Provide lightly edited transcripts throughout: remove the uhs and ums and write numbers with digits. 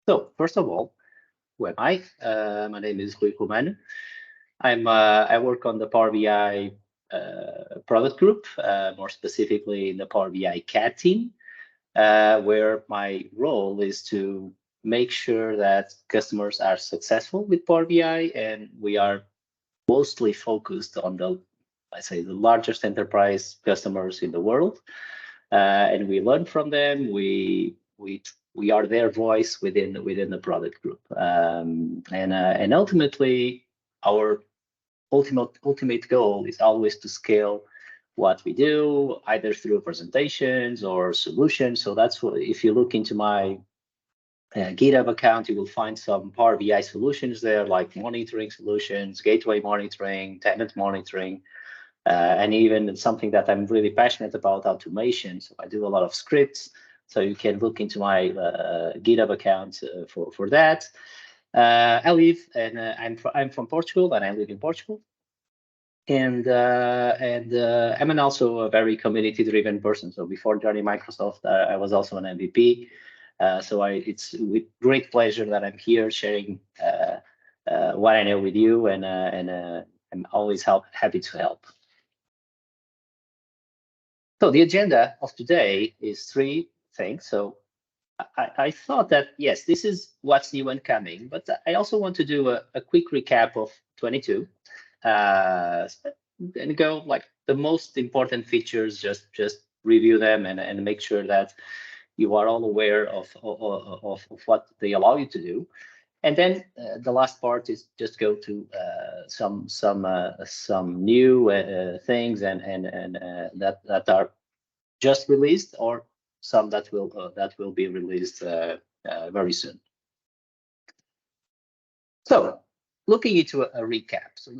So first of all, who am I? My name is Rui Romano. I work on the Power BI product group, more specifically in the Power BI CAD team, where my role is to make sure that customers are successful with Power BI, and we are mostly focused on the, I say, the largest enterprise customers in the world, and we learn from them. We are their voice within the product group, and ultimately our ultimate goal is always to scale what we do, either through presentations or solutions. So that's what, if you look into my GitHub account, you will find some Power BI solutions there, like monitoring solutions, gateway monitoring, tenant monitoring, and even something that I'm really passionate about, automation. So I do a lot of scripts. So you can look into my GitHub account for that. I live, and I'm from Portugal, and I live in Portugal. And I'm also a very community-driven person. So before joining Microsoft, I was also an MVP. So it's with great pleasure that I'm here sharing what I know with you, and I'm always happy to help. So the agenda of today is 3 things. So I thought that, yes, this is what's new and coming, but I also want to do a quick recap of 22 and go like the most important features, just review them and make sure that you are all aware of what they allow you to do. And then the last part is just go to some new things and that are just released, or some that will be released very soon. So looking into a recap. So,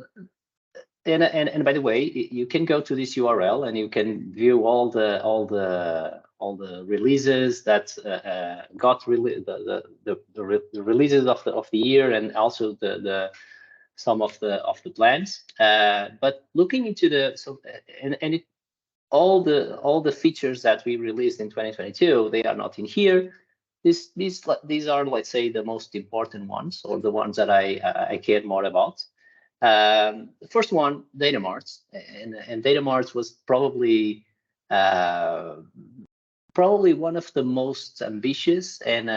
and by the way, you can go to this URL and you can view all the releases that got the releases of the year, and also some of the plans. But looking into all the features that we released in 2022, they are not in here. These are, let's say, the most important ones, or the ones that I care more about. The first one, Datamarts, and Datamarts was probably one of the most ambitious and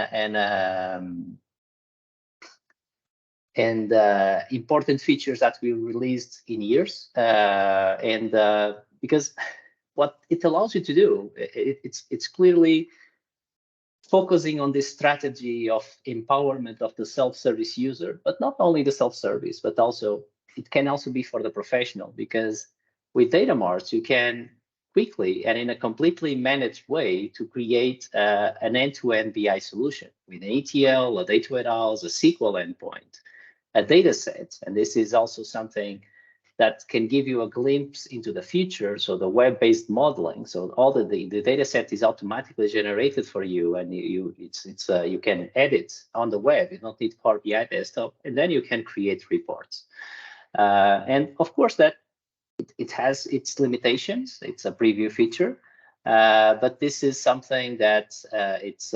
important features that we released in years, because what it allows you to do, it's clearly focusing on this strategy of empowerment of the self-service user, but not only the self-service, but also it can also be for the professional, because with Datamarts, you can quickly and in a completely managed way to create an end-to-end BI solution with an ETL, a data warehouse, a SQL endpoint, a data set. And this is also something that can give you a glimpse into the future. So the web-based modeling, so all the data set is automatically generated for you, and you can edit on the web. You don't need Power BI desktop, and then you can create reports. And of course, that it has its limitations. It's a preview feature, but this is something that it's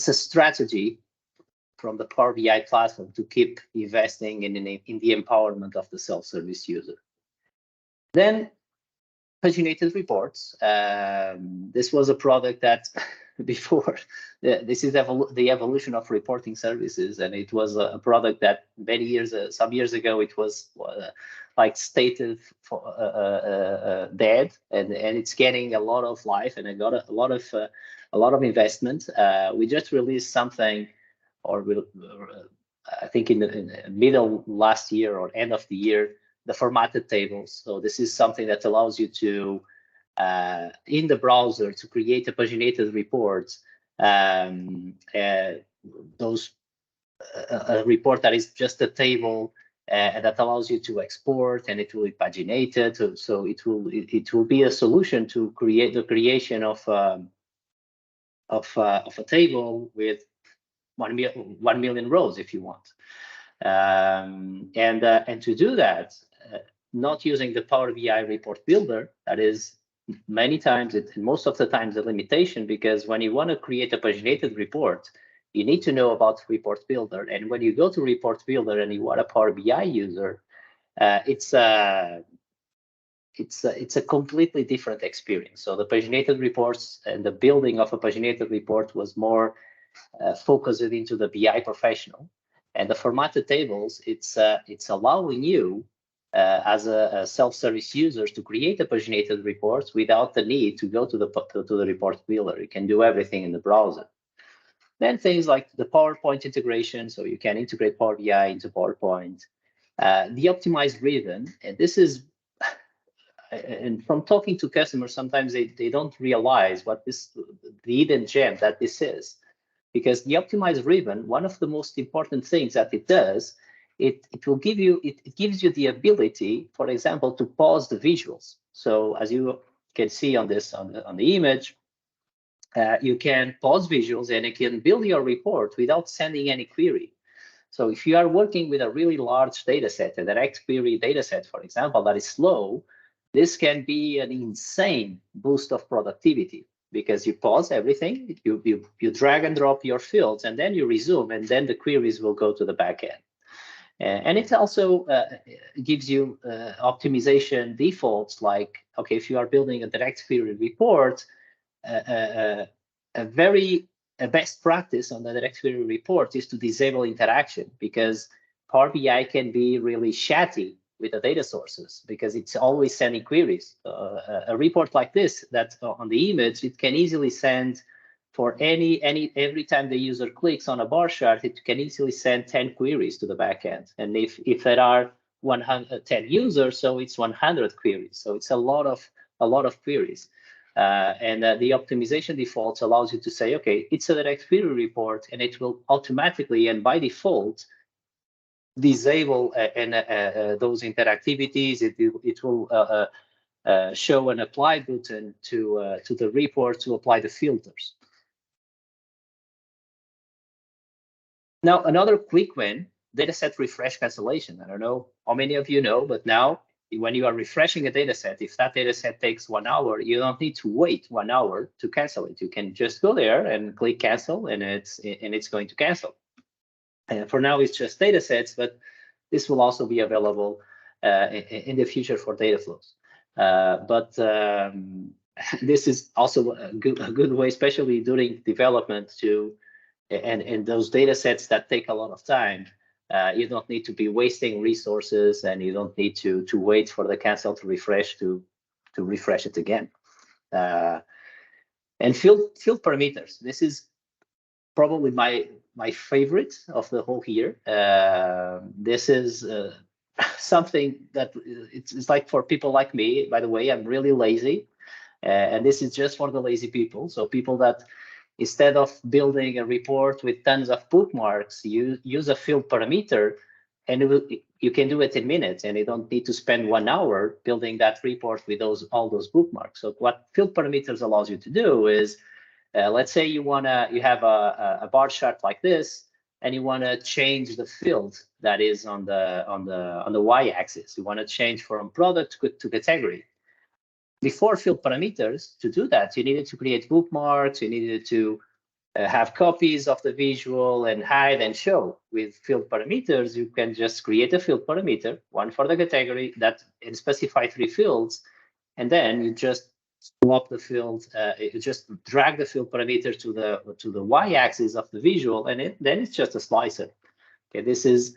a strategy from the Power BI platform to keep investing in the empowerment of the self-service user. Then paginated reports. This was a product that before, this is the evolution of reporting services, and it was a product that some years ago, it was like stated for dead, and it's getting a lot of life, and it got a lot of investment. We just released something, or I think in the middle last year or end of the year, the formatted tables. So this is something that allows you to, in the browser, to create a paginated report. Those a report that is just a table that allows you to export, and it will be paginated. So it will be a solution to create the creation of a table with 1 million rows if you want. And to do that, not using the Power BI report builder, that is many times, and most of the times, a limitation, because when you want to create a paginated report, you need to know about Report Builder. And when you go to Report Builder and you are a Power BI user, it's a completely different experience. So the paginated reports and the building of a paginated report was more focused into the BI professional. And the formatted tables, it's allowing you as a self-service users to create a paginated report without the need to go to the report builder. You can do everything in the browser. Then things like the PowerPoint integration, so you can integrate Power BI into PowerPoint. The optimized ribbon, and this is, and from talking to customers, sometimes they don't realize what the hidden gem that this is. Because the optimized ribbon, one of the most important things that it does, it gives you the ability, for example, to pause the visuals. So as you can see on this on the image, you can pause visuals and it can build your report without sending any query. So if you are working with a really large data set, a direct query data set, for example, that is slow, this can be an insane boost of productivity, because you pause everything, you drag and drop your fields, and then you resume, and then the queries will go to the backend. And it also gives you optimization defaults, like, okay, if you are building a direct query report, a best practice on the direct query report is to disable interaction, because Power BI can be really chatty with the data sources because it's always sending queries. A report like this, that on the image, it can easily send for every time the user clicks on a bar chart, it can easily send 10 queries to the backend. And if there are 110 users, so it's 100 queries. So it's a lot of queries. And the optimization defaults allows you to say, okay, it's a direct query report, and it will automatically and by default disable those interactivities. It will show an apply button to the report to apply the filters. Now, another quick win, dataset refresh cancellation. I don't know how many of you know, but now when you are refreshing a dataset, if that dataset takes 1 hour, you don't need to wait 1 hour to cancel it. You can just go there and click cancel, and it's going to cancel. And for now, it's just datasets, but this will also be available in the future for data flows. But this is also a good way, especially during development, to and those data sets that take a lot of time. You don't need to be wasting resources, and you don't need to wait for the cancel to refresh to refresh it again. And field parameters. This is probably my favorite of the whole year. This is something that it's like for people like me. By the way, I'm really lazy, and this is just for the lazy people. So people that, instead of building a report with tons of bookmarks, you use a field parameter, and you can do it in minutes, and you don't need to spend 1 hour building that report with all those bookmarks. So what field parameters allows you to do is, let's say you have a bar chart like this, and you want to change the field that is on the y-axis. You want to change from product to category. Before field parameters, to do that, you needed to create bookmarks, you needed to have copies of the visual and hide and show. With field parameters, you can just create a field parameter, one for the category, and specify 3 fields, and then you just swap the field, you just drag the field parameter to the y-axis of the visual, and then it's just a slicer. Okay, this is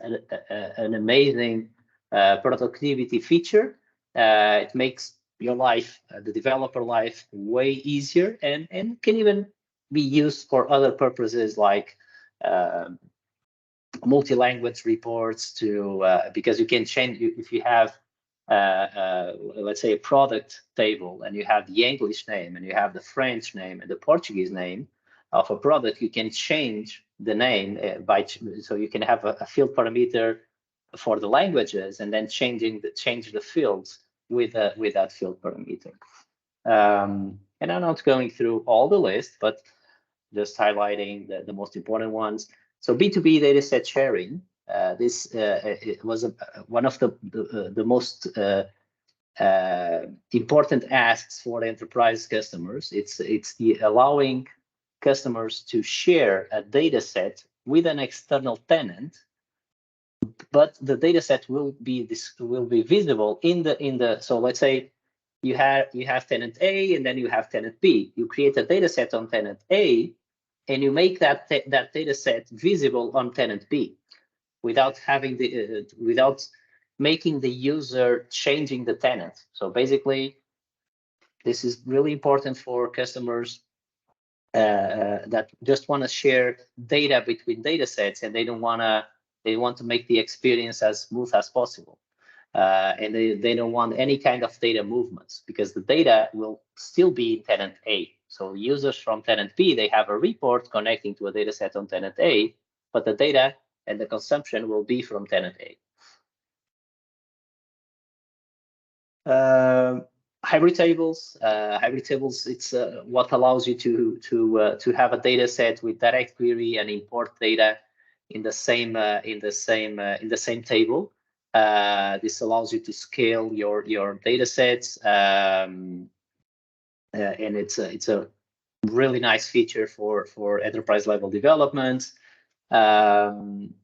an amazing productivity feature. It makes your life, the developer life, way easier, and can even be used for other purposes, like multi-language reports, because you can change, if you have let's say a product table, and you have the English name, and you have the French name and the Portuguese name of a product, you can change the name so you can have a field parameter for the languages, and then change the fields with that field parameter. And I'm not going through all the list, but just highlighting the most important ones. So B2B dataset sharing. This it was one of the most important asks for enterprise customers. It's the allowing customers to share a data set with an external tenant, but the data set will be visible in the so let's say you have tenant A and then you have tenant B. You create a data set on tenant A and you make that data set visible on tenant B without having without making the user changing the tenant. So basically, this is really important for customers that just want to share data between data sets, and they want to make the experience as smooth as possible. And they don't want any kind of data movements, because the data will still be in tenant A. So users from tenant B, they have a report connecting to a data set on tenant A, but the data and the consumption will be from tenant A. Hybrid tables. It's what allows you to have a data set with direct query and import data in the same table. This allows you to scale your data sets, and it's a really nice feature for enterprise level development. One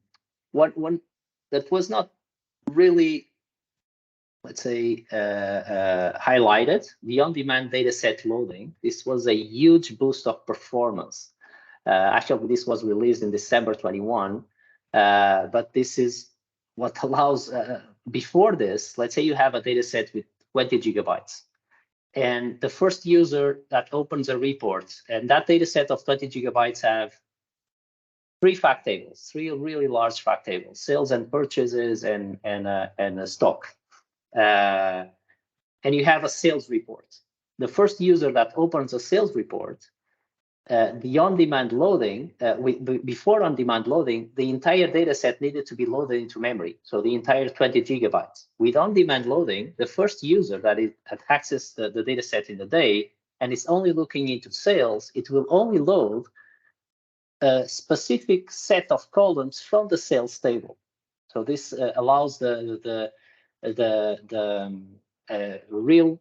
that was not really, let's say, highlighted, the on-demand data set loading. This was a huge boost of performance. Actually, this was released in December 21, but this is what allows, before this, let's say you have a data set with 20 gigabytes, and the first user that opens a report, and that data set of 20 gigabytes have three fact tables, three really large fact tables: sales and purchases and stock. And you have a sales report. The first user that opens a sales report, the on-demand loading, before on-demand loading, the entire data set needed to be loaded into memory, so the entire 20 gigabytes. With on-demand loading, the first user that had accessed the data set in the day and is only looking into sales, it will only load a specific set of columns from the sales table. So this allows the real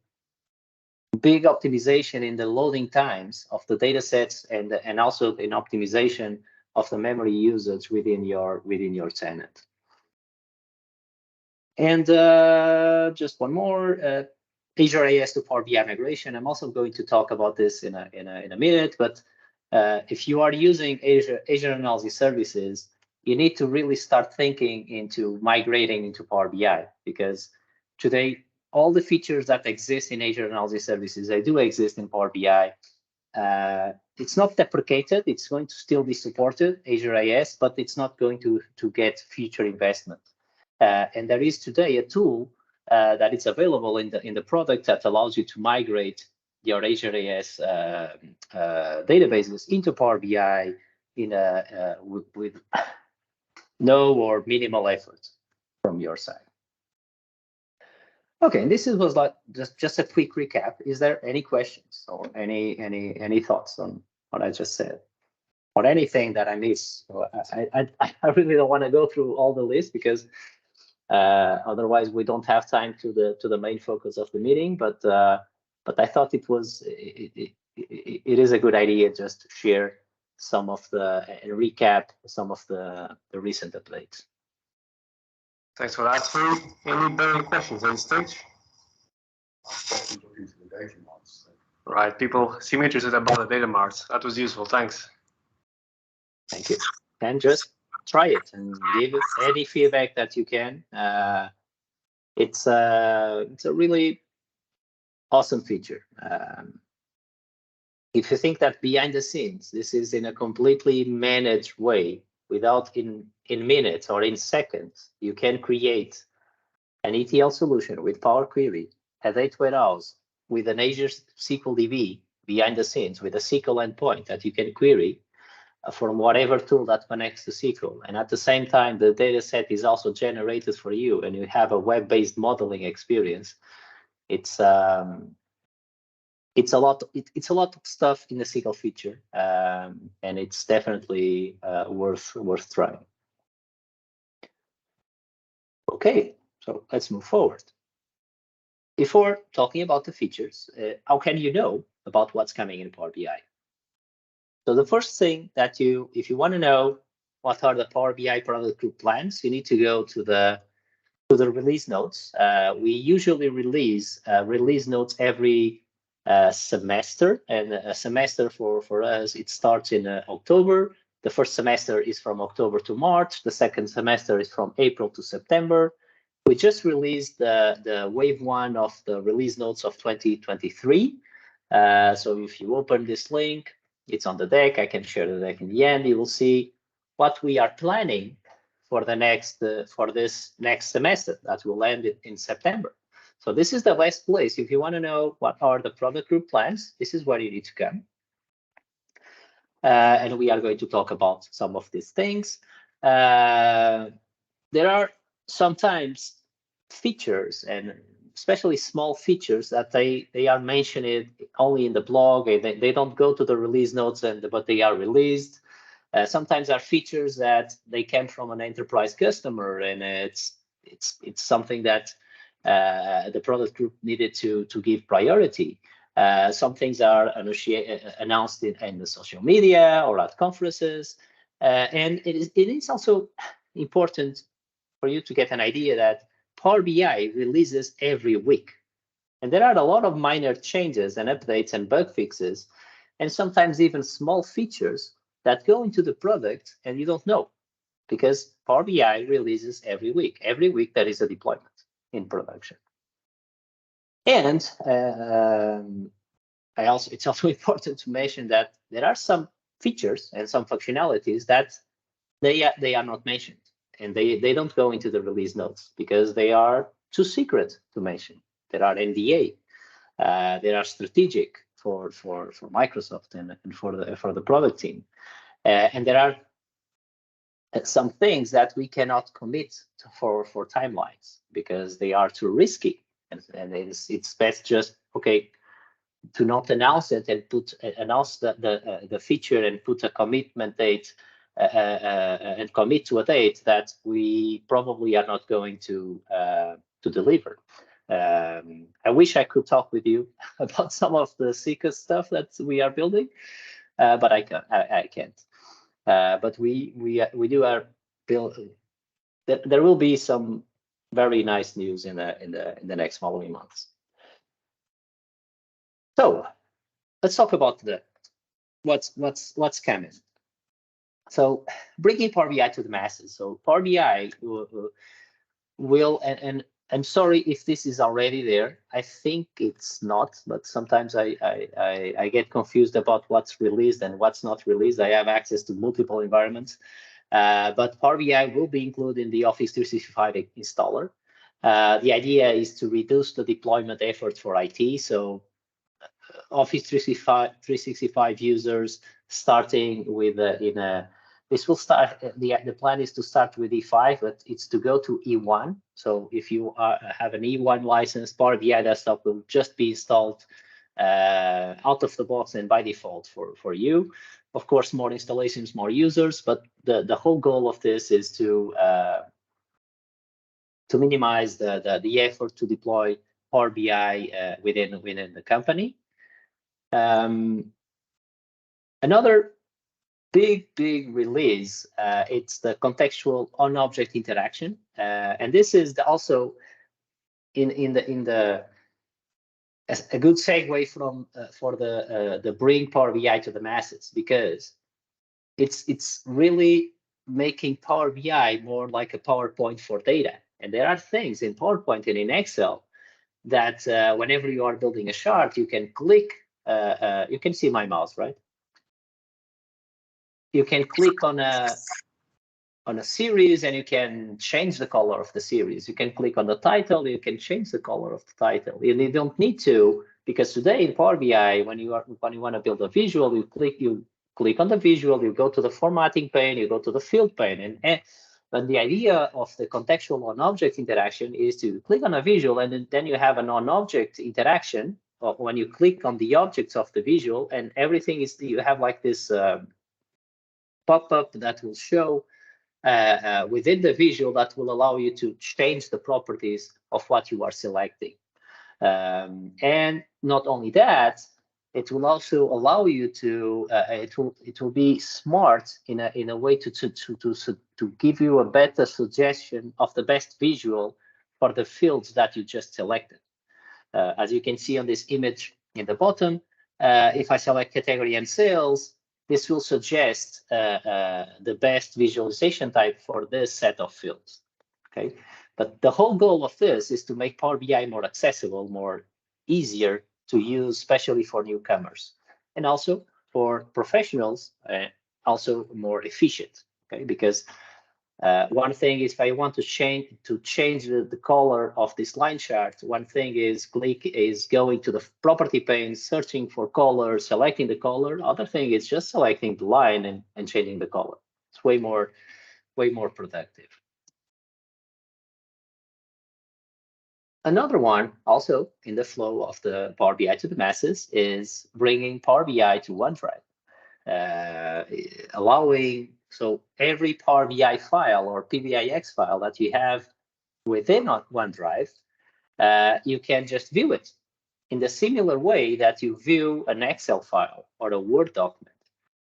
big optimization in the loading times of the data sets, and also in optimization of the memory usage within your tenant. And just one more, Azure AS to Power BI migration. I'm also going to talk about this in a minute, but if you are using Azure Analysis Services, you need to really start thinking into migrating into Power BI, because today all the features that exist in Azure Analysis Services, they do exist in Power BI. It's not deprecated; it's going to still be supported, Azure AS, but it's not going to get future investment. And there is today a tool that is available in the product that allows you to migrate your Azure AS databases into Power BI with no or minimal effort from your side. Okay, and this was like just a quick recap. Is there any questions or any thoughts on what I just said, or anything that I missed? So I really don't want to go through all the list, because otherwise we don't have time to the main focus of the meeting. But I thought it is a good idea just to share some of and recap some of the recent updates. Thanks for that, Rui. Any burning questions on stage? Right, people seem interested about the Datamarts. That was useful, thanks. Thank you. And just try it and give us any feedback that you can. It's a really awesome feature. If you think that behind the scenes, this is in a completely managed way, without in minutes or in seconds, you can create an ETL solution with Power Query, a data warehouse with an Azure SQL DB behind the scenes with a SQL endpoint that you can query from whatever tool that connects to SQL. And at the same time, the data set is also generated for you, and you have a web-based modeling experience. It's a lot of stuff in the SQL feature, and it's definitely worth trying. Okay, so let's move forward. before talking about the features, how can you know about what's coming in Power BI? So the first thing that if you want to know what are the Power BI product group plans, you need to go to the release notes. We usually release notes every semester, and a semester for us, it starts in October. The first semester is from October to March. The second semester is from April to September. We just released the wave one of the release notes of 2023. So if you open this link, it's on the deck. I can share the deck in the end. You will see what we are planning for the next for this next semester that will end in September. So this is the best place. If you want to know what are the product group plans, this is where you need to come. And we are going to talk about some of these things. There are sometimes features, and especially small features, that they are mentioned only in the blog. They don't go to the release notes, but they are released. Sometimes are features that they came from an enterprise customer, and it's something that the product group needed to give priority. Some things are announced in the social media or at conferences, and it is also important for you to get an idea that Power BI releases every week, and there are a lot of minor changes and updates and bug fixes, and sometimes even small features that go into the product and you don't know, because Power BI releases every week. Every week there is a deployment in production. And it's also important to mention that there are some features and some functionalities that they are not mentioned, and they don't go into the release notes because they are too secret to mention. There are NDA. They are strategic for Microsoft and for the product team. And there are some things that we cannot commit to for timelines because they are too risky, and it's best just to not announce it and announce the feature and put a commitment date and commit to a date that we probably are not going to deliver. I wish I could talk with you about some of the secret stuff that we are building, but I can't. But we do our build. There will be some very nice news in the next following months. So let's talk about what's coming. So bringing Power BI to the masses. So Power BI will, and I'm sorry if this is already there. I think it's not, but sometimes I get confused about what's released and what's not released. I have access to multiple environments, but Power BI will be included in the Office 365 installer. The idea is to reduce the deployment effort for IT. So Office 365 users starting with this will start, the plan is to start with E5, but it's to go to E1. So if you have an E1 license, Power BI Desktop will just be installed out of the box and by default for you. Of course, more installations, more users, but the whole goal of this is to minimize the effort to deploy Power BI within the company. Another big release, it's the contextual on-object interaction, and this is also a good segue for the bring Power BI to the masses, because it's really making Power BI more like a PowerPoint for data. And there are things in PowerPoint and in Excel that whenever you are building a chart, you can click. You can see my mouse, right? You can click on a series and you can change the color of the series. You can click on the title, you can change the color of the title. You don't need to, because today in Power BI, when you want to build a visual, you click on the visual, you go to the formatting pane, you go to the field pane, but the idea of the contextual on-object interaction is to click on a visual, and then you have an on-object interaction when you click on the objects of the visual, and everything is, you have like this pop-up that will show within the visual that will allow you to change the properties of what you are selecting. And not only that, it will also allow you to it will be smart in a way to give you a better suggestion of the best visual for the fields that you just selected. As you can see on this image in the bottom, if I select category and sales, this will suggest the best visualization type for this set of fields. Okay, but the whole goal of this is to make Power BI more accessible, more easier to use, especially for newcomers, and also for professionals, also more efficient. Okay, because one thing is if I want to change the color of this line chart, one thing is going to the property pane, searching for color, selecting the color. Other thing is just selecting the line and changing the color. It's way more productive. Another one, also in the flow of the Power BI to the masses, is bringing Power BI to OneDrive, allowing so every Power BI file or PBIX file that you have within OneDrive, you can just view it in the similar way that you view an Excel file or a Word document.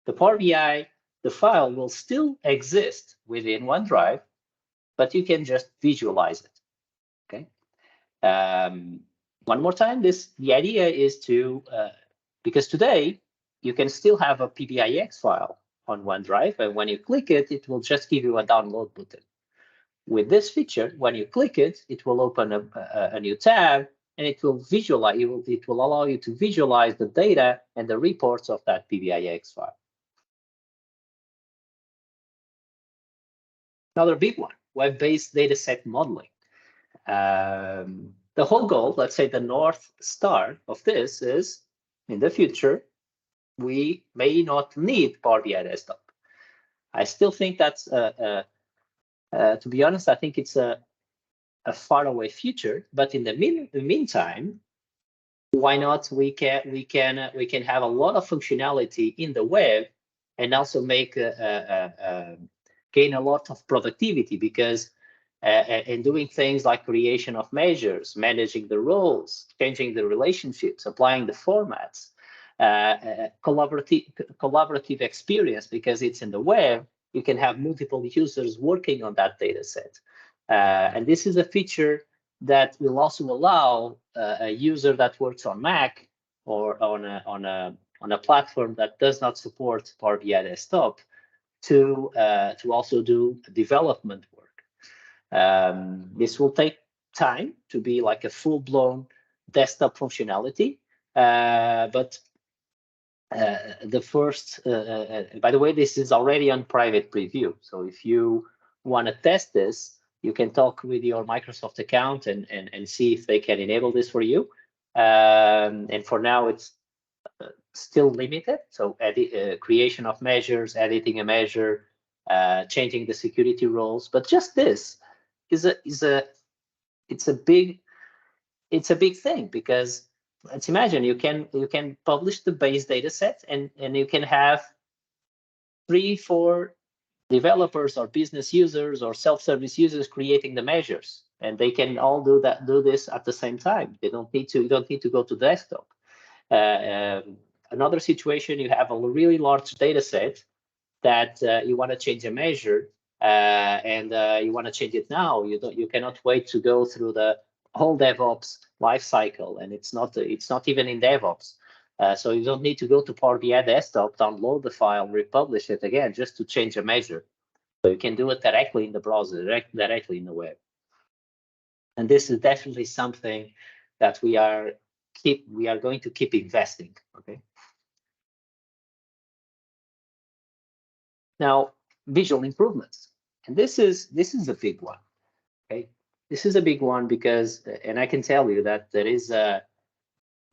The Power BI, the file will still exist within OneDrive, but you can just visualize it. Okay. One more time, the idea is to, because today you can still have a PBIX file on OneDrive, and when you click it, it will just give you a download button. With this feature, when you click it, it will open a new tab, and it will visualize. It will allow you to visualize the data and the reports of that PBIX file. Another big one, web-based dataset modeling. The whole goal, let's say the North Star of this is, in the future, we may not need Power BI Desktop. I still think that's, to be honest, I think it's a faraway future. But in the meantime, why not? We can have a lot of functionality in the web, and also make gain a lot of productivity, because and doing things like creation of measures, managing the roles, changing the relationships, applying the formats, collaborative experience, because it's in the web, you can have multiple users working on that data set. And this is a feature that will also allow a user that works on Mac or on a platform that does not support Power BI Desktop to also do development work. This will take time to be like a full-blown desktop functionality, but the first, by the way, this is already on private preview. So if you want to test this, you can talk with your Microsoft account and see if they can enable this for you. And for now, it's still limited. So creation of measures, editing a measure, changing the security roles. But just this it's a big thing, because let's imagine you can publish the base data set, and you can have 3-4 developers or business users or self-service users creating the measures, and they can all do this at the same time. You don't need to go to desktop. Another situation, you have a really large data set that you want to change a measure, and you want to change it now. You cannot wait to go through the whole DevOps lifecycle, and it's not even in DevOps. So you don't need to go to Power BI Desktop, download the file, republish it again just to change a measure. So you can do it directly in the browser, directly in the web. And this is definitely something that we are going to keep investing. Okay. Now, visual improvements, and this is a big one. Okay, this is a big one because, and I can tell you that there is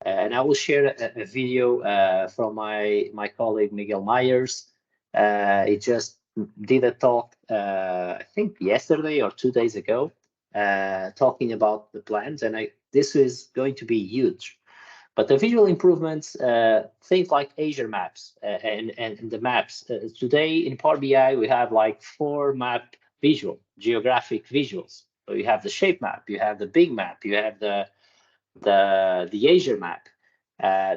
and I will share a video from my colleague Miguel Myers. He just did a talk, I think yesterday or 2 days ago, talking about the plans, and this is going to be huge. But the visual improvements, things like Azure Maps and the maps. Today in Power BI, we have like 4 map geographic visuals. So you have the shape map, you have the big map, you have the the Azure map.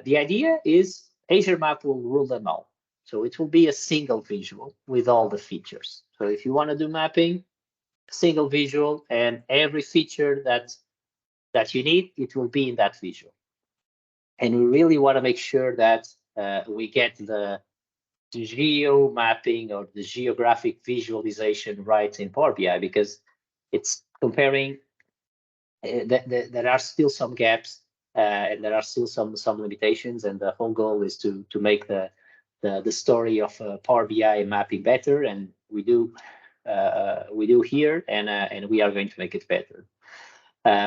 The idea is Azure map will rule them all. So it will be a single visual with all the features. So if you want to do mapping, single visual, and every feature that you need, it will be in that visual. And we really want to make sure that we get the geo mapping or the geographic visualization right in Power BI, because it's comparing. There are still some gaps, and there are still some limitations, and the whole goal is to make the story of Power BI mapping better, and we do here, and we are going to make it better.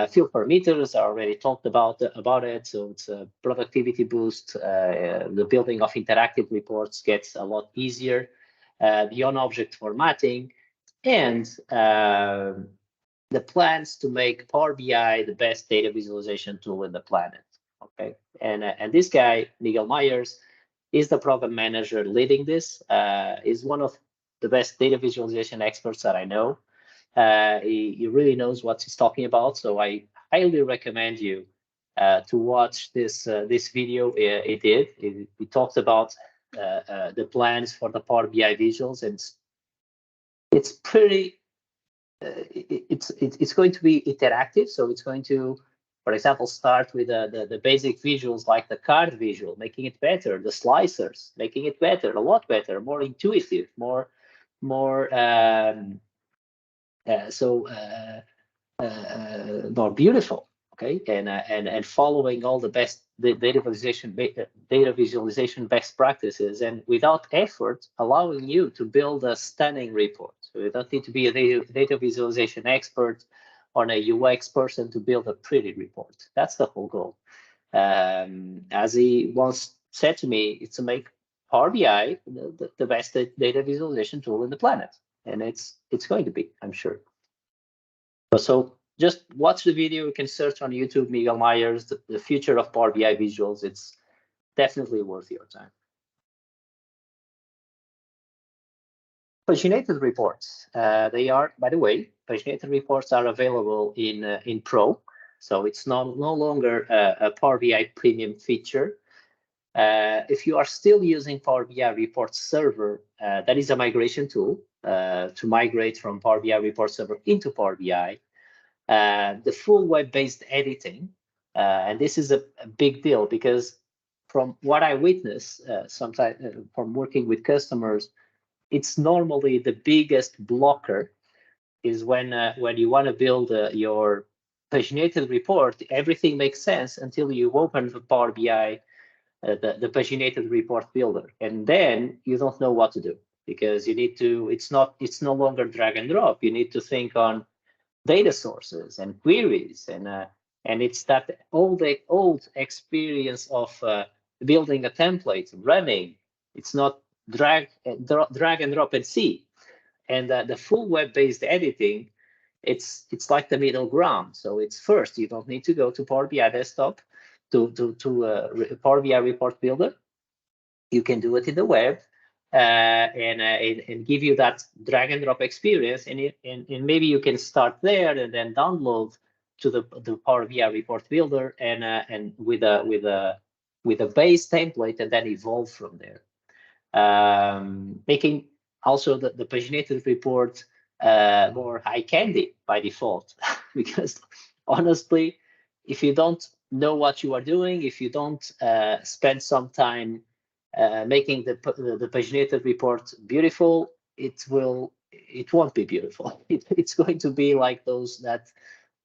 Field parameters, I already talked about it, so it's a productivity boost. The building of interactive reports gets a lot easier. The on-object formatting, and the plans to make Power BI the best data visualization tool in the planet. Okay, and this guy, Miguel Myers, is the program manager leading this. Is one of the best data visualization experts that I know. He really knows what he's talking about, so I highly recommend you to watch this video he did. He talked about the plans for the Power BI visuals, and it's pretty. It's going to be interactive, so it's going to, for example, start with the basic visuals like the card visual, making it better, the slicers, making it better, a lot better, more intuitive, more more beautiful. Okay, and following all the best data visualization best practices, and without effort, allowing you to build a stunning report. So you don't need to be a data visualization expert or a UX person to build a pretty report. That's the whole goal. As he once said to me, it's to make Power BI the best data visualization tool in the planet, and it's going to be, I'm sure. So just watch the video. You can search on YouTube, Miguel Myers, the future of Power BI visuals. It's definitely worth your time. Paginated reports. They are, by the way, paginated reports are available in Pro. So it's no longer a Power BI premium feature. If you are still using Power BI Report Server, that is a migration tool to migrate from Power BI Report Server into Power BI. The full web-based editing, and this is a big deal, because from what I witness sometimes from working with customers, it's normally the biggest blocker is when you want to build your paginated report. Everything makes sense until you open the Power BI, the paginated report builder, and then you don't know what to do, because you need to. It's no longer drag and drop. You need to think on data sources and queries, and it's that old experience of building a template, running. It's not drag and drop and see. And the full web-based editing, it's like the middle ground. So it's first, you don't need to go to Power BI desktop to Power BI report builder. You can do it in the web. And give you that drag and drop experience, and maybe you can start there and then download to the Power BI report builder, and with a base template, and then evolve from there, making also the paginated report more high candy by default. Because honestly, if you don't know what you are doing, if you don't spend some time making the paginated report beautiful, it won't be beautiful. It's going to be like that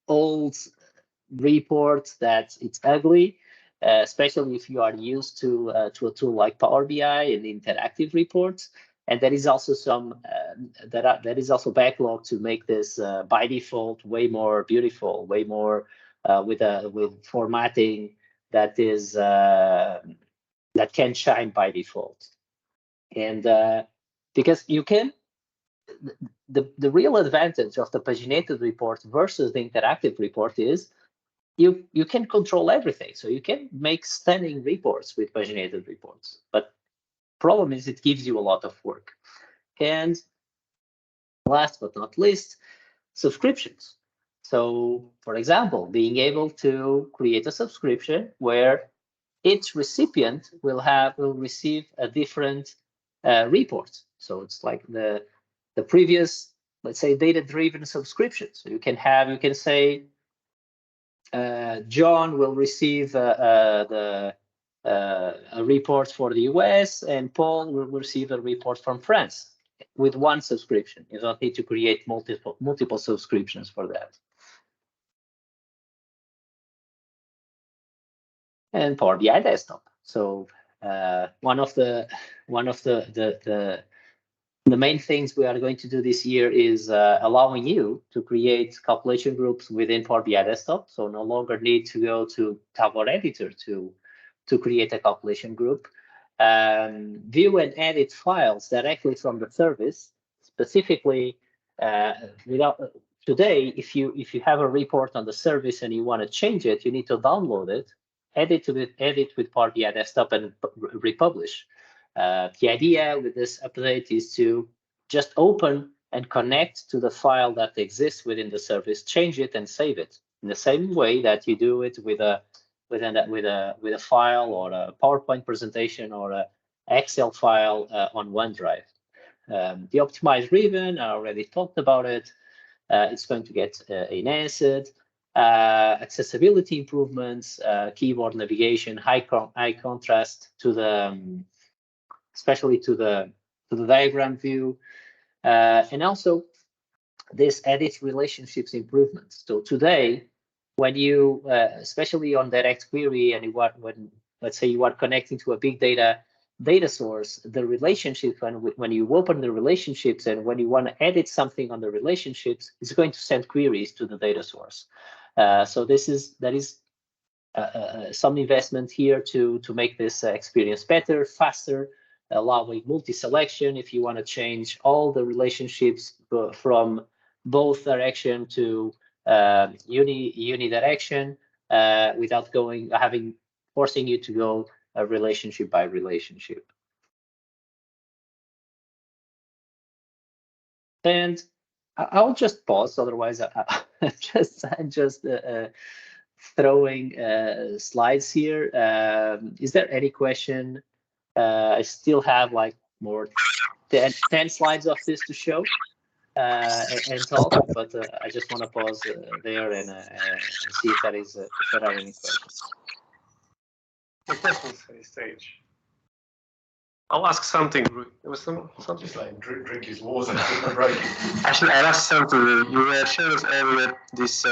old report that it's ugly, especially if you are used to a tool like Power BI and interactive reports. And there is also there is also backlog to make this by default way more beautiful, way more with formatting that is that can shine by default. And because you can, the real advantage of the paginated report versus the interactive report is you can control everything. So you can make stunning reports with paginated reports, but problem is it gives you a lot of work. And last but not least, subscriptions. So, for example, being able to create a subscription where each recipient will receive a different report. So it's like the previous, let's say, data-driven subscription. So you can say John will receive a report for the US, and Paul will receive a report from France with one subscription. You don't need to create multiple subscriptions for that. And Power BI Desktop. So one of the main things we are going to do this year is allowing you to create calculation groups within Power BI Desktop. So no longer need to go to Tableau Editor to create a calculation group. View and edit files directly from the service. Specifically, today, if you have a report on the service and you want to change it, you need to download it, edit with Power BI Desktop, and republish. The idea with this update is to just open and connect to the file that exists within the service, change it, and save it in the same way that you do it with a file or a PowerPoint presentation or an Excel file on OneDrive. The optimized ribbon, I already talked about it. It's going to get enhanced. Accessibility improvements, keyboard navigation, high contrast to the especially to the diagram view, and also this edit relationships improvements. So today, when you, especially on direct query, and when let's say you are connecting to a big data source, the relationship when you open the relationships and when you want to edit something on the relationships, it's going to send queries to the data source. So that is some investment here to make this experience better, faster, allowing multi-selection if you want to change all the relationships from both direction to unidirection without forcing you to go relationship by relationship. And I'll just pause, otherwise I'm just throwing slides here. Is there any question? I still have like more 10 slides of this to show and talk, but I just want to pause there and see if there are any questions. No questions at this stage. I'll ask something. There was something. Just like drink his water. Actually, I'll ask something. You showed us earlier this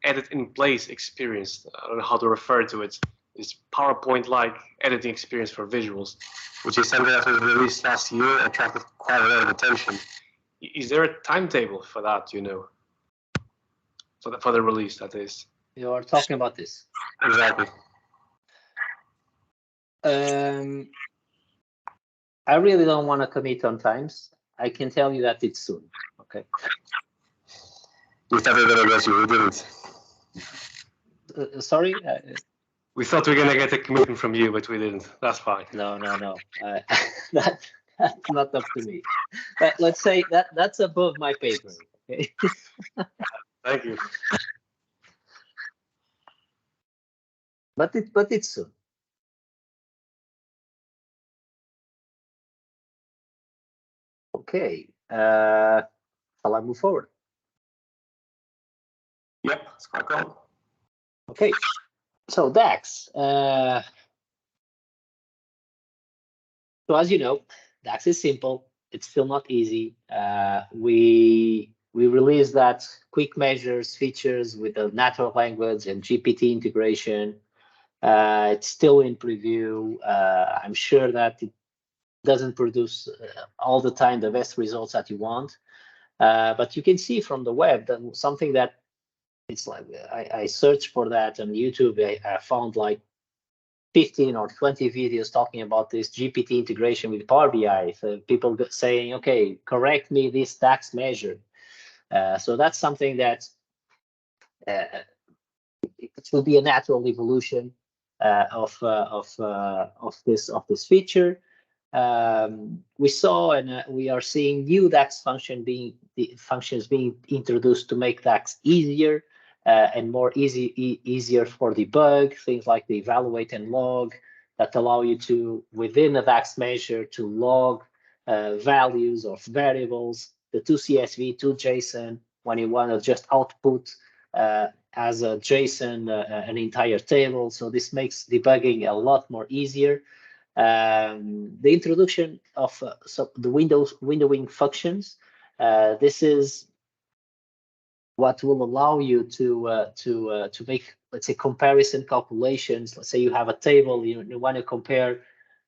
edit in place experience. I don't know how to refer to it. This PowerPoint-like editing experience for visuals, which is something that was released last year and attracted quite a lot of attention. Is there a timetable for that? You know, for the release, that is. You are talking about this. Exactly. I really don't want to commit on times. I can tell you that it's soon. Okay. We thought we were going to get you. We didn't. Sorry. We thought we were going to get a commitment from you, but we didn't. That's fine. No. That's not up to me. But let's say that's above my pay grade. Okay. Thank you. But it's soon. Okay. Shall I move forward? Yep, let's crack on. Okay. So DAX. So as you know, DAX is simple. It's still not easy. We released that quick measures features with the natural language and GPT integration. It's still in preview. I'm sure that it doesn't produce all the time the best results that you want. But you can see from the web that something that it's like I searched for that on YouTube. I found like 15 or 20 videos talking about this GPT integration with Power BI. So people saying, okay, correct me this DAX measure. So that's something that it will be a natural evolution of this feature. we saw and we are seeing new DAX functions being introduced to make DAX easier and more easier for debug. Things like the evaluate and log that allow you to, within a DAX measure, to log values of variables, the to CSV, to JSON, when you want to just output as a JSON an entire table. So this makes debugging a lot more easier. The introduction of the windowing functions. This is what will allow you to make, let's say, comparison calculations. Let's say you have a table, you want to compare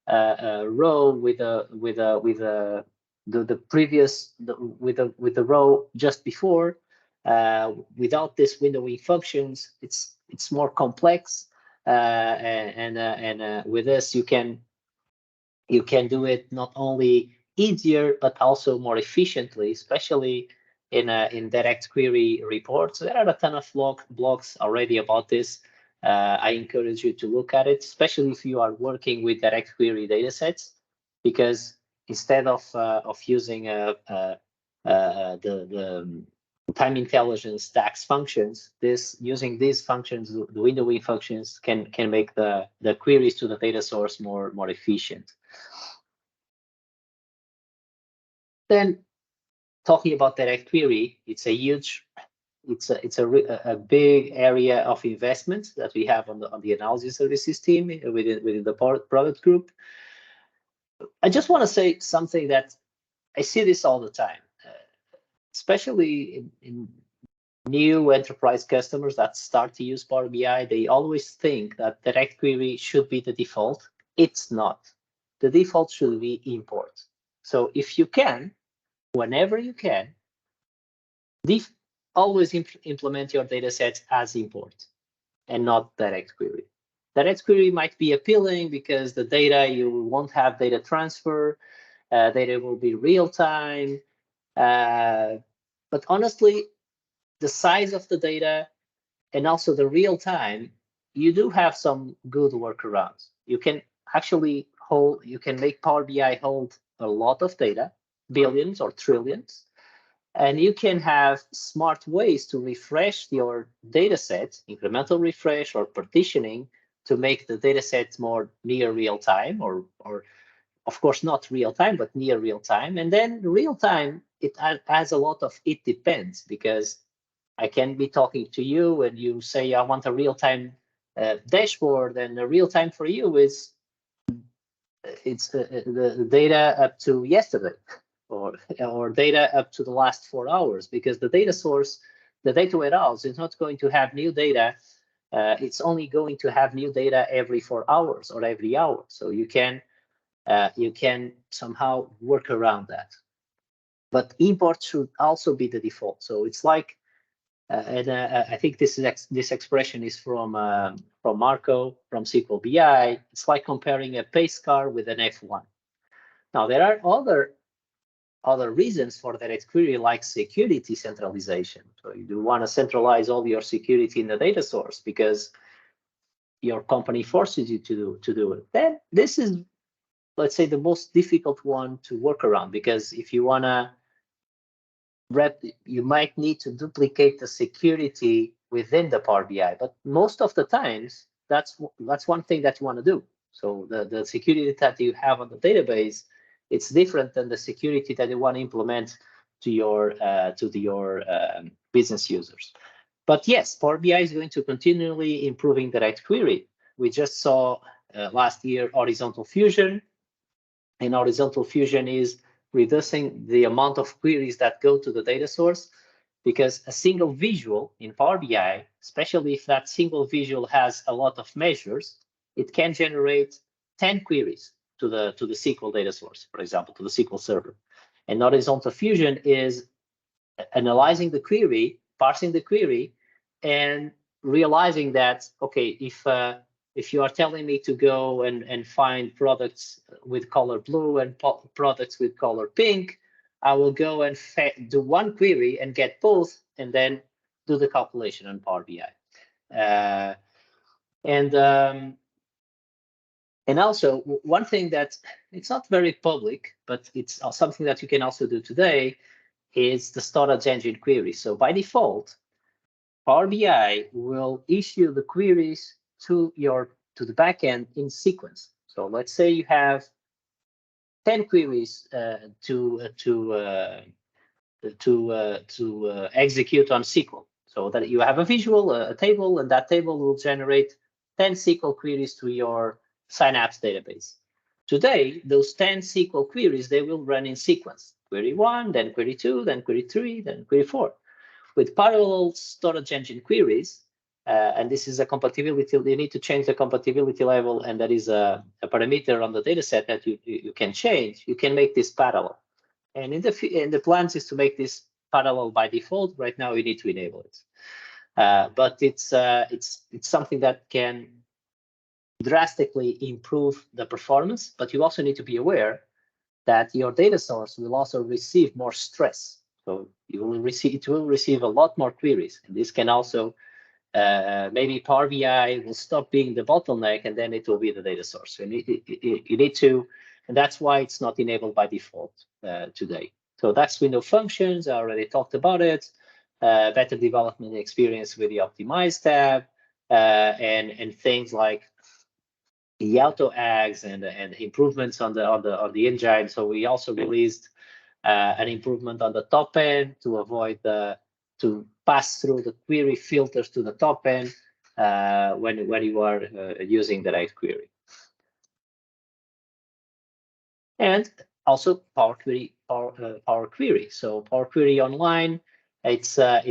a row with the row just before. Without this windowing functions, it's more complex, and with this you can do it not only easier but also more efficiently, especially in direct query reports. There are a ton of blogs already about this. I encourage you to look at it, especially if you are working with direct query datasets, because instead of using the time intelligence DAX functions, using these functions, the windowing functions, can make the queries to the data source more efficient. Then, talking about direct query, it's a big area of investment that we have on the analysis services team within the product group. I just want to say something that I see this all the time, especially in new enterprise customers that start to use Power BI. They always think that direct query should be the default. It's not. The default should be import. So if you can, whenever you can, always implement your data sets as import and not direct query. Direct query might be appealing because the data, you won't have data transfer, data will be real time. But honestly, the size of the data and also the real time, you do have some good workarounds. You can actually you can make Power BI hold a lot of data, billions or trillions, and you can have smart ways to refresh your data set, incremental refresh or partitioning, to make the data set more near real time, or of course not real time, but near real time. And then real time, it has a lot of it depends, because I can be talking to you and you say, I want a real time dashboard, and the real time for you is the data up to yesterday, or data up to the last 4 hours, because the data source, the data warehouse, is not going to have new data. It's only going to have new data every 4 hours or every hour. So you can somehow work around that. But import should also be the default. So it's like, and I think this expression is from Marco from SQL BI. It's like comparing a pace car with an F1. Now there are other reasons for direct query, like security centralization. So you do want to centralize all your security in the data source because your company forces you to do it. Then this is, let's say, the most difficult one to work around, because if you want to you might need to duplicate the security within the Power BI, but most of the times that's one thing that you want to do. So the security that you have on the database, it's different than the security that you want to implement to your business users. But yes, Power BI is going to continually improving direct query. We just saw last year horizontal fusion, and horizontal fusion is reducing the amount of queries that go to the data source, because a single visual in Power BI, especially if that single visual has a lot of measures, it can generate 10 queries to the SQL data source, for example, to the SQL server. And horizontal fusion is analyzing the query, parsing the query, and realizing that, okay, if you are telling me to go and find products with color blue and products with color pink, I will go and do one query and get both, and then do the calculation on Power BI. And also, one thing that it's not very public, but it's something that you can also do today is the storage engine query. So by default, Power BI will issue the queries to the backend in sequence. So let's say you have 10 queries to execute on SQL. So that you have a visual, a table, and that table will generate 10 SQL queries to your Synapse database. Today, those 10 SQL queries, they will run in sequence. Query 1, then query 2, then query 3, then query 4. With parallel storage engine queries, and this is a compatibility, you need to change the compatibility level, and that is a parameter on the dataset that you can change. You can make this parallel. And in the plans is to make this parallel by default. Right now, we need to enable it. But it's something that can drastically improve the performance. But you also need to be aware that your data source will also receive more stress. So it will receive a lot more queries. And this can also maybe Power BI will stop being the bottleneck, and then it will be the data source. So you need to, and that's why it's not enabled by default today. So that's window functions. I already talked about it. Better development experience with the Optimize tab, and things like the auto ags and improvements on the engine. So we also released an improvement on the top end to avoid to pass through the query filters to the top end when you are using direct query. And also Power Query, Power Query. So Power Query Online, it's the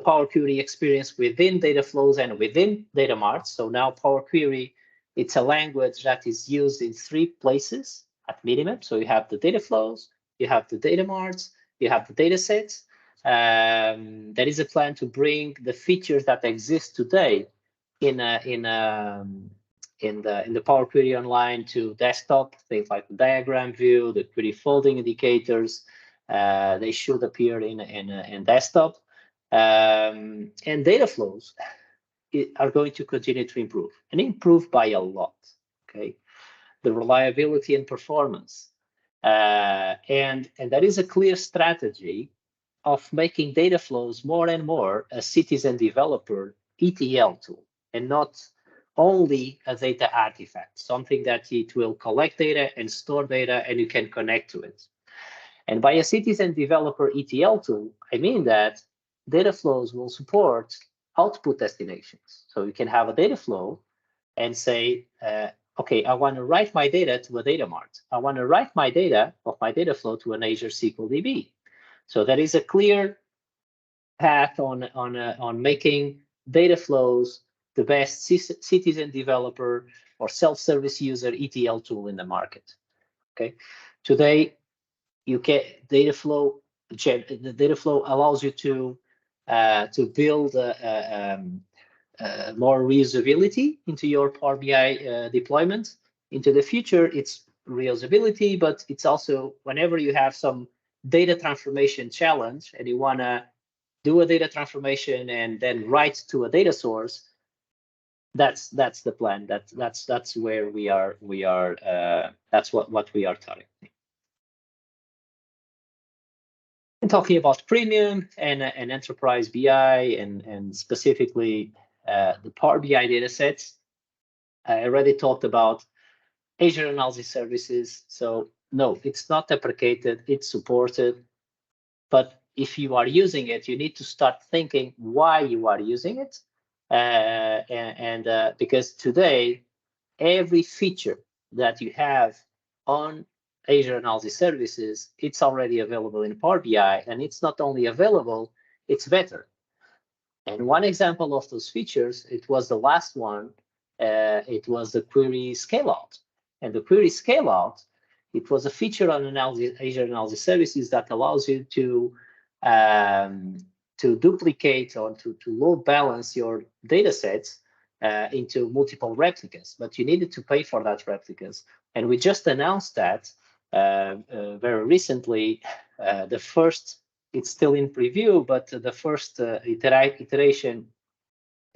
Power Query experience within data flows and within Datamarts. So now Power Query, it's a language that is used in 3 places at minimum. So you have the data flows, you have the Datamarts, you have the data sets. There is a plan to bring the features that exist today in the Power Query Online to desktop, things like the diagram view, the query folding indicators. They should appear in desktop. And data flows are going to continue to improve, and improve by a lot. Okay, the reliability and performance, and that is a clear strategy of making data flows more and more a citizen developer ETL tool, and not only a data artifact, something that it will collect data and store data, and you can connect to it. And by a citizen developer ETL tool, I mean that data flows will support output destinations. So you can have a data flow and say, okay, I want to write my data to a data mart. I want to write my data of my data flow to an Azure SQL DB. So there is a clear path on making data flows the best citizen developer or self-service user ETL tool in the market. Okay, today you can the data flow allows you to build more reusability into your Power BI deployment. Into the future, it's reusability, but it's also whenever you have some data transformation challenge and you want to do a data transformation and then write to a data source, that's the plan. That's where we are. That's what we are targeting. And talking about premium and enterprise BI and specifically the Power BI datasets, I already talked about Azure Analysis Services. So no, it's not deprecated, it's supported. But if you are using it, you need to start thinking why you are using it. Because today, every feature that you have on Azure Analysis Services, it's already available in Power BI, and it's not only available, it's better. And one example of those features, it was the last one, it was the query scale-out. And the query scale-out, it was a feature on Azure Analysis Services that allows you to duplicate or to load balance your data sets into multiple replicas, but you needed to pay for that replicas. And we just announced that very recently. The first, it's still in preview, but the first iteration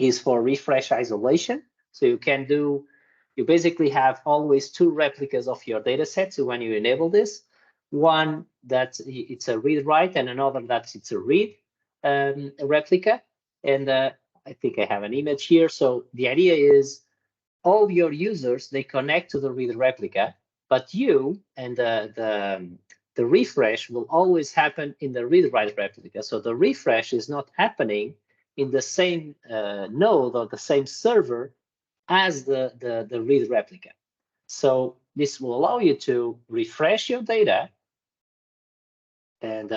is for refresh isolation. So you basically have always two replicas of your data set. So when you enable this, one that it's a read-write and another that it's a read replica. And I think I have an image here. So the idea is all your users, they connect to the read replica, but you and the refresh will always happen in the read-write replica. So the refresh is not happening in the same node or the same server as the read replica. So this will allow you to refresh your data, and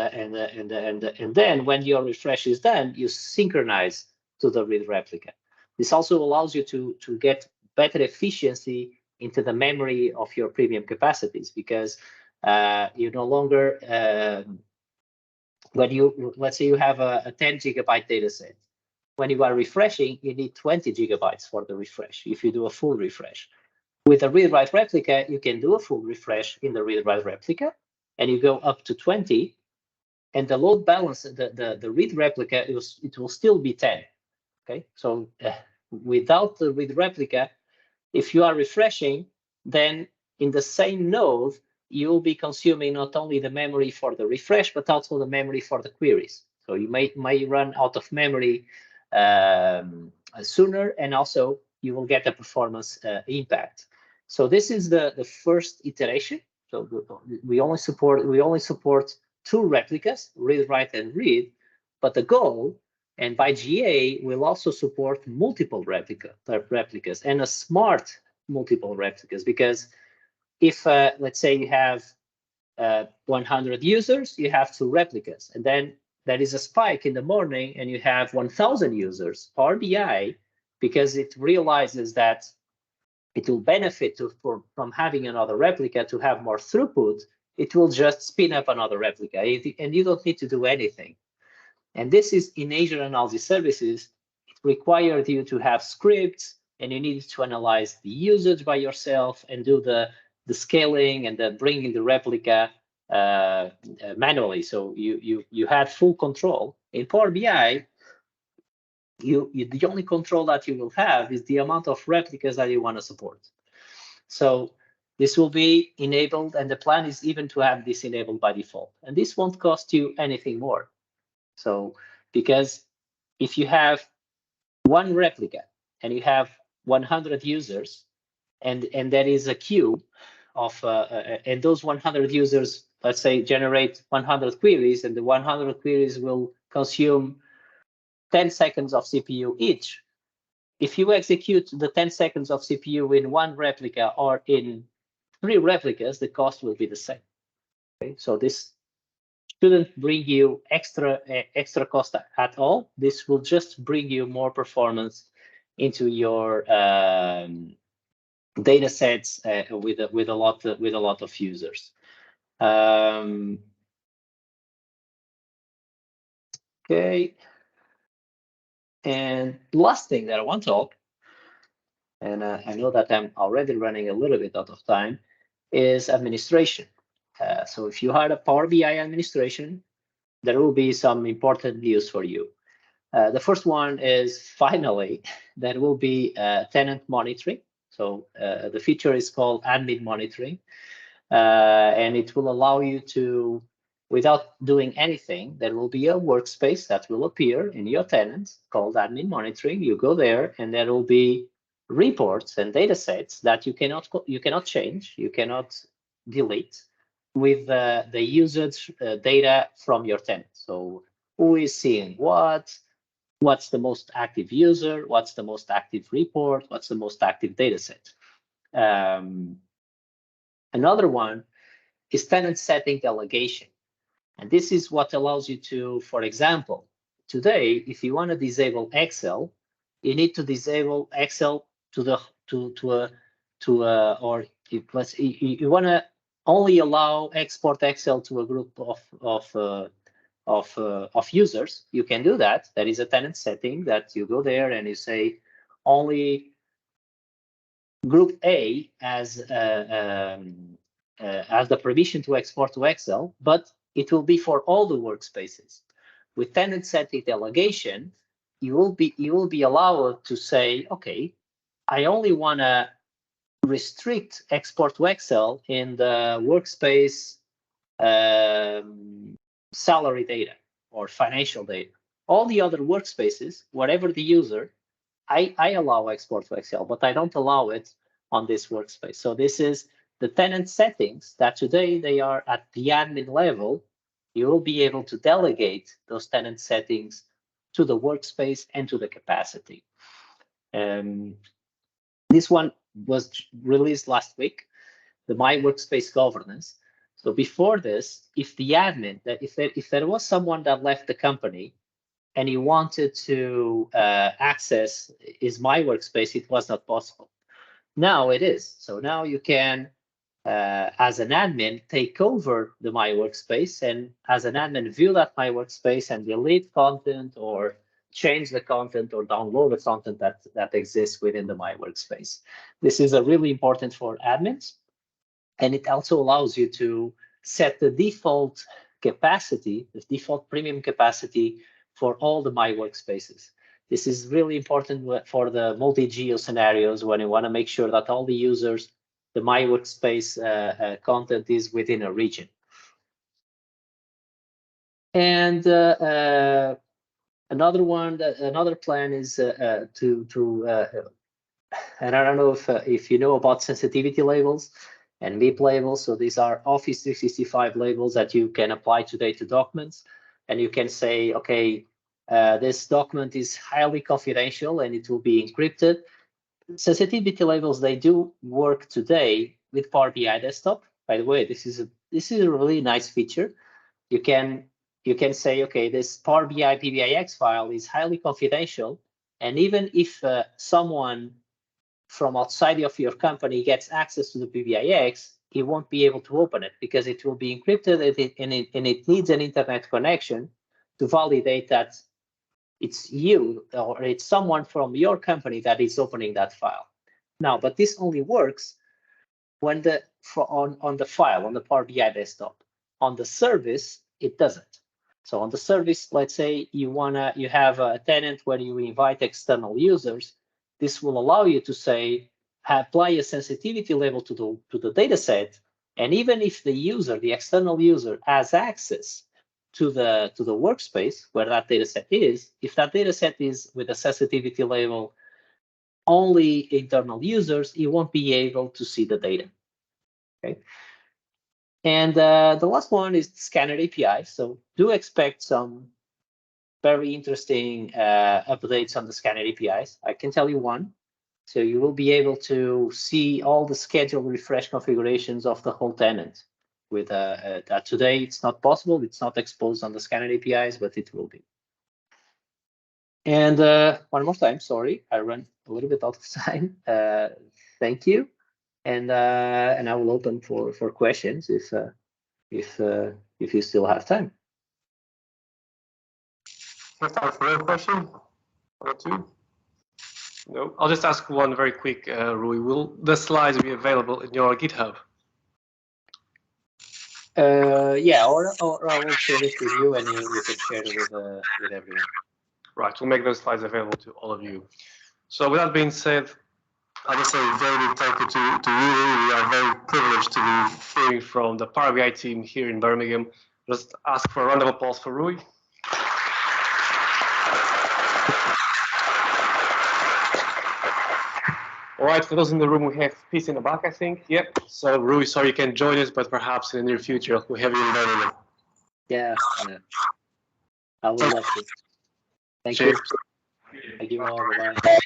then when your refresh is done, you synchronize to the read replica. This also allows you to get better efficiency into the memory of your premium capacities, because you no longer let's say you have a 10 gigabyte data set. When you are refreshing, you need 20 gigabytes for the refresh if you do a full refresh. With a read-write replica, you can do a full refresh in the read-write replica, and you go up to 20, and the load balance, the read replica, it will still be 10. Okay, so without the read replica, if you are refreshing, then in the same node, you'll be consuming not only the memory for the refresh, but also the memory for the queries. So you may run out of memory sooner, and also you will get a performance impact. So this is the first iteration. So we only support two replicas, read, write, and read. But the goal, and by GA, we'll also support multiple replicas and a smart multiple replicas, because if let's say you have 100 users, you have two replicas, and then there is a spike in the morning and you have 1,000 users, Power BI, because it realizes that it will benefit from having another replica to have more throughput, it will just spin up another replica, and you don't need to do anything. And this is in Azure Analysis Services. It required you to have scripts, and you needed to analyze the usage by yourself and do the scaling and the bringing the replica manually. So you had full control. In Power BI, the only control that you will have is the amount of replicas that you want to support. So this will be enabled, and the plan is even to have this enabled by default. And this won't cost you anything more. So because if you have one replica and you have 100 users, and there is a queue of and those 100 users, let's say, generate 100 queries, and the 100 queries will consume 10 seconds of CPU each. If you execute the 10 seconds of CPU in one replica or in 3 replicas, the cost will be the same. Okay? So this shouldn't bring you extra cost at all. This will just bring you more performance into your data sets with a lot of users. Okay. And last thing that I want to talk, and I know that I'm already running a little bit out of time, is administration. So if you had a Power BI administration, there will be some important news for you. The first one is finally there will be tenant monitoring. So the feature is called admin monitoring, and it will allow you to, without doing anything, there will be a workspace that will appear in your tenant called admin monitoring. You go there, and there will be reports and data sets that you cannot change, you cannot delete, with the usage data from your tenant. So who is seeing what? What's the most active user? What's the most active report? What's the most active data set? Another one is tenant setting delegation. And this is what allows you to, for example, today, if you want to disable Excel, you need to disable Excel or you want to only allow export Excel to a group of users. You can do that. There is a tenant setting that you go there and you say only group A as the permission to export to Excel, but it will be for all the workspaces. With tenant setting delegation, you will be allowed to say, okay, I only want to restrict export to Excel in the workspace salary data or financial data. All the other workspaces, whatever the user, I allow export to Excel, but I don't allow it on this workspace. So this is the tenant settings that today they are at the admin level. You will be able to delegate those tenant settings to the workspace and to the capacity. This one was released last week, the My Workspace governance. So before this, if the admin, if there was someone that left the company and he wanted to access his My Workspace, it was not possible. Now it is. So now you can, as an admin, take over the My Workspace, and as an admin, view that My Workspace and delete content or change the content or download the content that exists within the My Workspace. This is really important for admins, and it also allows you to set the default capacity, the default premium capacity for all the My Workspaces. This is really important for the multi-geo scenarios when you want to make sure that all the users, the My Workspace content is within a region. And another plan is and I don't know if you know about sensitivity labels and MIP labels. So these are Office 365 labels that you can apply today to documents, and you can say, okay, this document is highly confidential and it will be encrypted. Sensitivity labels, they do work today with Power BI Desktop. By the way, this is a really nice feature. You can say, okay, this Power BI PBIX file is highly confidential, and even if someone from outside of your company gets access to the PBIX, he won't be able to open it because it will be encrypted and it needs an internet connection to validate that it's you or it's someone from your company that is opening that file. Now, but this only works when on the file, on the Power BI desktop. On the service, it doesn't. So on the service, let's say you have a tenant where you invite external users. This will allow you to say, apply a sensitivity level to the data set, and even if the external user, has access to the workspace where that data set is, if that data set is with a sensitivity level only internal users, you won't be able to see the data. Okay. And the last one is scanner API. So do expect some very interesting updates on the scanner APIs. I can tell you one. So you will be able to see all the scheduled refresh configurations of the whole tenant. With that today, it's not possible. It's not exposed on the scanner APIs, but it will be. And one more time, sorry, I ran a little bit out of time. Thank you, and I will open for questions if you still have time. Have time for a question or two? No, I'll just ask one very quick, Rui. Will the slides be available in your GitHub? Yeah, or I will share it with you, and you can share it with everyone. Right, we'll make those slides available to all of you. So with that being said, I just say very big thank you to Rui. We are very privileged to be hearing from the Power BI team here in Birmingham. Just ask for a round of applause for Rui. All right, for those in the room, we have peace in the back, I think. Yep. So Rui, sorry you can't join us, but perhaps in the near future we'll have you in Birmingham. Yeah. I will love to. Thank Cheers. you. Thank you all. Bye.